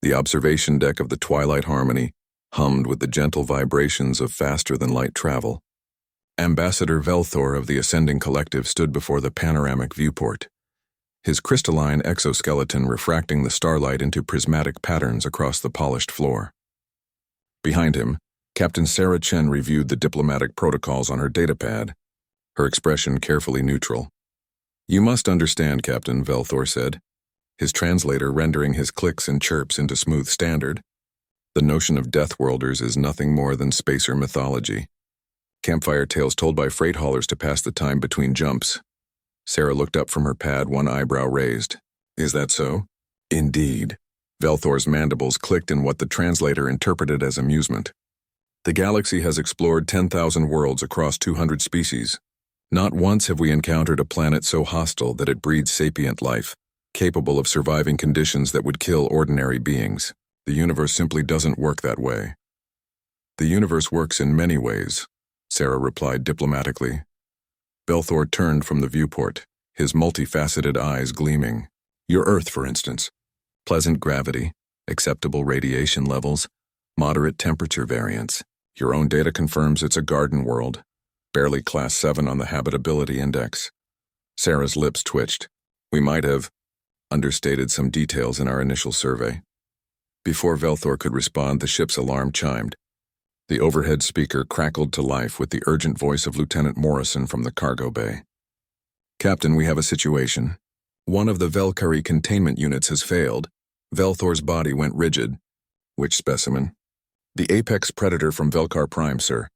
The observation deck of the Twilight Harmony hummed with the gentle vibrations of faster-than-light travel. Ambassador Velthor of the Ascending Collective stood before the panoramic viewport, his crystalline exoskeleton refracting the starlight into prismatic patterns across the polished floor. Behind him, Captain Sarah Chen reviewed the diplomatic protocols on her datapad, her expression carefully neutral. "You must understand, Captain," Velthor said, his translator rendering his clicks and chirps into smooth standard. "The notion of Deathworlders is nothing more than spacer mythology. Campfire tales told by freight haulers to pass the time between jumps." Sarah looked up from her pad, one eyebrow raised. "Is that so?" "Indeed." Velthor's mandibles clicked in what the translator interpreted as amusement. "The galaxy has explored 10,000 worlds across 200 species. Not once have we encountered a planet so hostile that it breeds sapient life, capable of surviving conditions that would kill ordinary beings. The universe simply doesn't work that way." "The universe works in many ways," Sarah replied diplomatically. Velthor turned from the viewport, his multifaceted eyes gleaming. "Your Earth, for instance. Pleasant gravity, acceptable radiation levels, moderate temperature variance. Your own data confirms it's a garden world, barely class 7 on the habitability index." Sarah's lips twitched. "We might have understated some details in our initial survey." Before Velthor could respond, the ship's alarm chimed. The overhead speaker crackled to life with the urgent voice of Lieutenant Morrison from the cargo bay. "Captain, we have a situation. One of the Velkari containment units has failed." Velthor's body went rigid. "Which specimen?" "The apex predator from Velkar Prime, sir.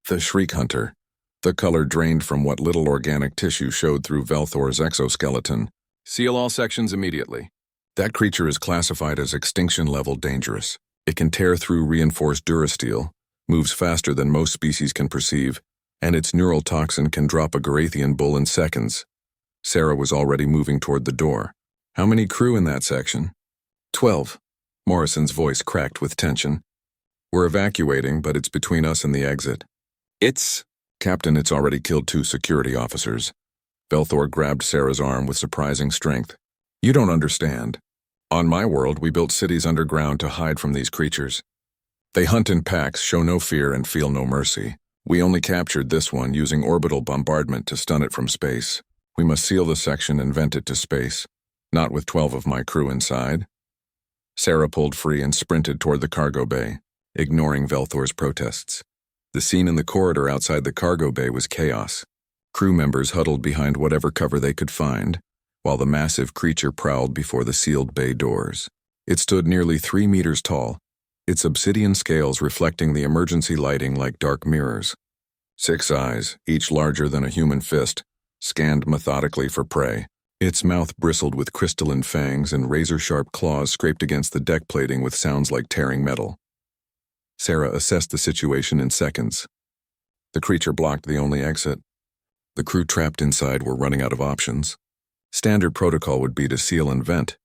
The Shriek Hunter." The color drained from what little organic tissue showed through Velthor's exoskeleton. "Seal all sections immediately. That creature is classified as extinction-level dangerous. It can tear through reinforced durasteel, moves faster than most species can perceive, and its neural toxin can drop a Garathian bull in seconds." Sarah was already moving toward the door. "How many crew in that section?" 12. Morrison's voice cracked with tension. "We're evacuating, but it's between us and the exit." Captain, it's already killed 2 security officers." Velthor grabbed Sarah's arm with surprising strength. "You don't understand. On my world, we built cities underground to hide from these creatures. They hunt in packs, show no fear, and feel no mercy. We only captured this one using orbital bombardment to stun it from space. We must seal the section and vent it to space, not with 12 of my crew inside." Sarah pulled free and sprinted toward the cargo bay, ignoring Velthor's protests. The scene in the corridor outside the cargo bay was chaos. Crew members huddled behind whatever cover they could find, while the massive creature prowled before the sealed bay doors. It stood nearly 3 meters tall, its obsidian scales reflecting the emergency lighting like dark mirrors. 6 eyes, each larger than a human fist, scanned methodically for prey. Its mouth bristled with crystalline fangs and razor-sharp claws scraped against the deck plating with sounds like tearing metal. Sarah assessed the situation in seconds. The creature blocked the only exit. The crew trapped inside were running out of options. Standard protocol would be to seal and vent,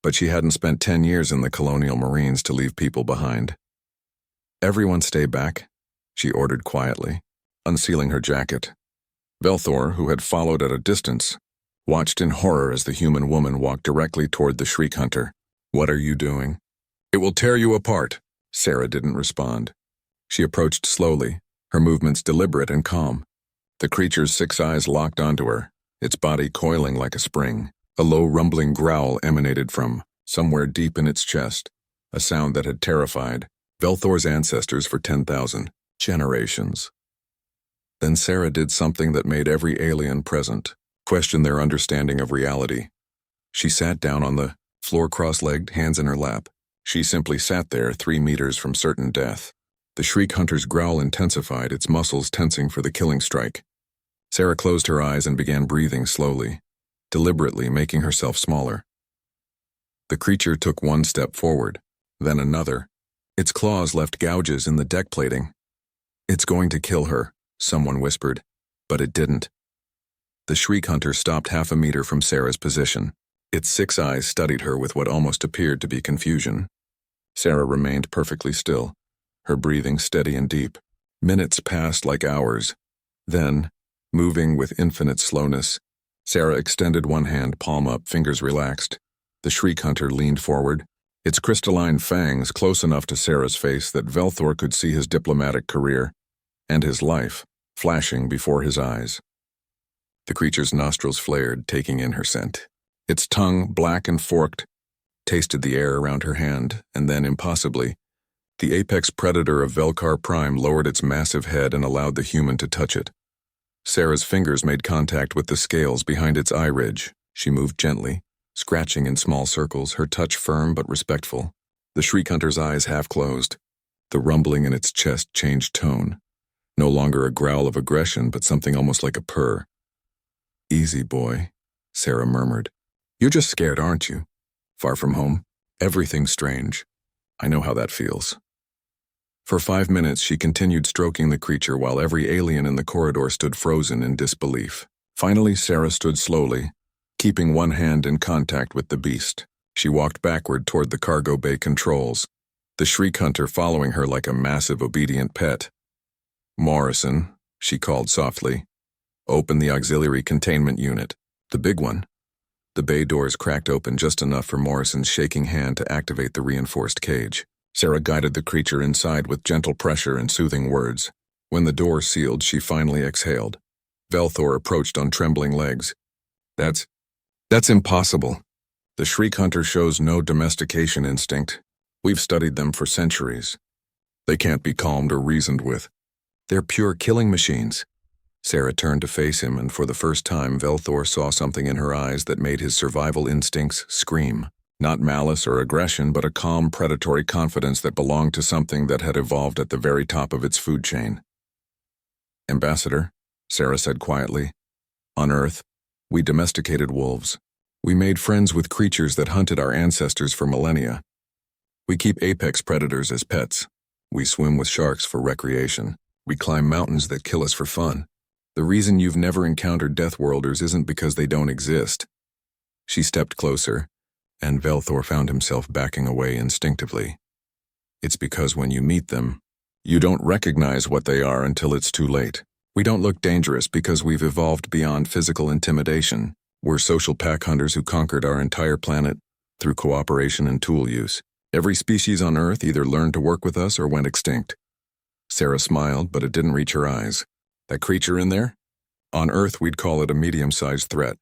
but she hadn't spent 10 years in the Colonial Marines to leave people behind. "Everyone stay back," she ordered quietly, unsealing her jacket. Velthor, who had followed at a distance, watched in horror as the human woman walked directly toward the Shriek Hunter. "What are you doing?" "It will tear you apart." Sarah didn't respond. She approached slowly, her movements deliberate and calm. The creature's 6 eyes locked onto her, its body coiling like a spring. A low rumbling growl emanated from somewhere deep in its chest, a sound that had terrified Velthor's ancestors for 10,000 generations. Then Sarah did something that made every alien present question their understanding of reality. She sat down on the floor cross-legged, hands in her lap. She simply sat there 3 meters from certain death. The Shriek Hunter's growl intensified, its muscles tensing for the killing strike. Sarah closed her eyes and began breathing slowly, deliberately making herself smaller. The creature took 1 step forward, then another. Its claws left gouges in the deck plating. "It's going to kill her," someone whispered, but it didn't. The Shriek Hunter stopped half a meter from Sarah's position. Its 6 eyes studied her with what almost appeared to be confusion. Sarah remained perfectly still, her breathing steady and deep. Minutes passed like hours. Then, moving with infinite slowness, Sarah extended one hand, palm up, fingers relaxed. The Shriek Hunter leaned forward, its crystalline fangs close enough to Sarah's face that Velthor could see his diplomatic career and his life flashing before his eyes. The creature's nostrils flared, taking in her scent. Its tongue, black and forked, tasted the air around her hand, and then, impossibly, the apex predator of Velkar Prime lowered its massive head and allowed the human to touch it. Sarah's fingers made contact with the scales behind its eye ridge. She moved gently, scratching in small circles, her touch firm but respectful. The Shriek Hunter's eyes half closed. The rumbling in its chest changed tone. No longer a growl of aggression, but something almost like a purr. "Easy, boy," Sarah murmured. "You're just scared, aren't you? Far from home? Everything's strange. I know how that feels." For 5 minutes, she continued stroking the creature while every alien in the corridor stood frozen in disbelief. Finally, Sarah stood slowly, keeping one hand in contact with the beast. She walked backward toward the cargo bay controls, the Shriek Hunter following her like a massive, obedient pet. "Morrison," she called softly. "Open the auxiliary containment unit. The big one." The bay doors cracked open just enough for Morrison's shaking hand to activate the reinforced cage. Sarah guided the creature inside with gentle pressure and soothing words. When the door sealed, she finally exhaled. Velthor approached on trembling legs. That's impossible. The Shriek Hunter shows no domestication instinct. We've studied them for centuries. They can't be calmed or reasoned with. They're pure killing machines." Sarah turned to face him, and for the first time Velthor saw something in her eyes that made his survival instincts scream. Not malice or aggression, but a calm, predatory confidence that belonged to something that had evolved at the very top of its food chain. "Ambassador," Sarah said quietly, "on Earth, we domesticated wolves. We made friends with creatures that hunted our ancestors for millennia. We keep apex predators as pets. We swim with sharks for recreation. We climb mountains that kill us for fun. The reason you've never encountered Deathworlders isn't because they don't exist." She stepped closer, and Velthor found himself backing away instinctively. "It's because when you meet them, you don't recognize what they are until it's too late. We don't look dangerous because we've evolved beyond physical intimidation. We're social pack hunters who conquered our entire planet through cooperation and tool use. Every species on Earth either learned to work with us or went extinct." Sarah smiled, but it didn't reach her eyes. "That creature in there? On Earth, we'd call it a medium-sized threat.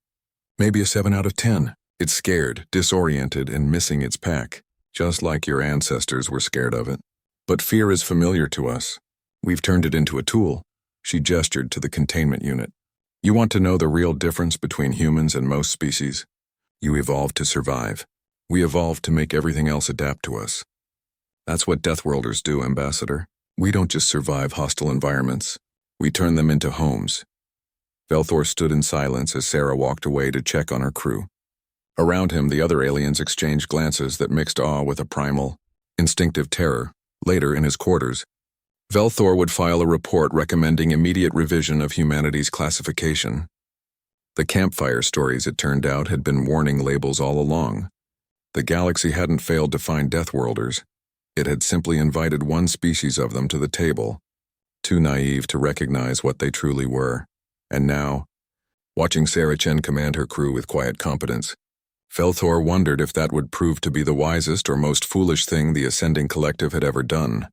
Maybe a 7 out of 10. It's scared, disoriented, and missing its pack, just like your ancestors were scared of it. But fear is familiar to us. We've turned it into a tool." She gestured to the containment unit. "You want to know the real difference between humans and most species? You evolved to survive. We evolved to make everything else adapt to us. That's what Deathworlders do, Ambassador. We don't just survive hostile environments. We turn them into homes." Velthor stood in silence as Sarah walked away to check on her crew. Around him, the other aliens exchanged glances that mixed awe with a primal, instinctive terror. Later, in his quarters, Velthor would file a report recommending immediate revision of humanity's classification. The campfire stories, it turned out, had been warning labels all along. The galaxy hadn't failed to find Deathworlders. It had simply invited one species of them to the table, too naive to recognize what they truly were. And now, watching Sarah Chen command her crew with quiet competence, Velthor wondered if that would prove to be the wisest or most foolish thing the Ascending Collective had ever done.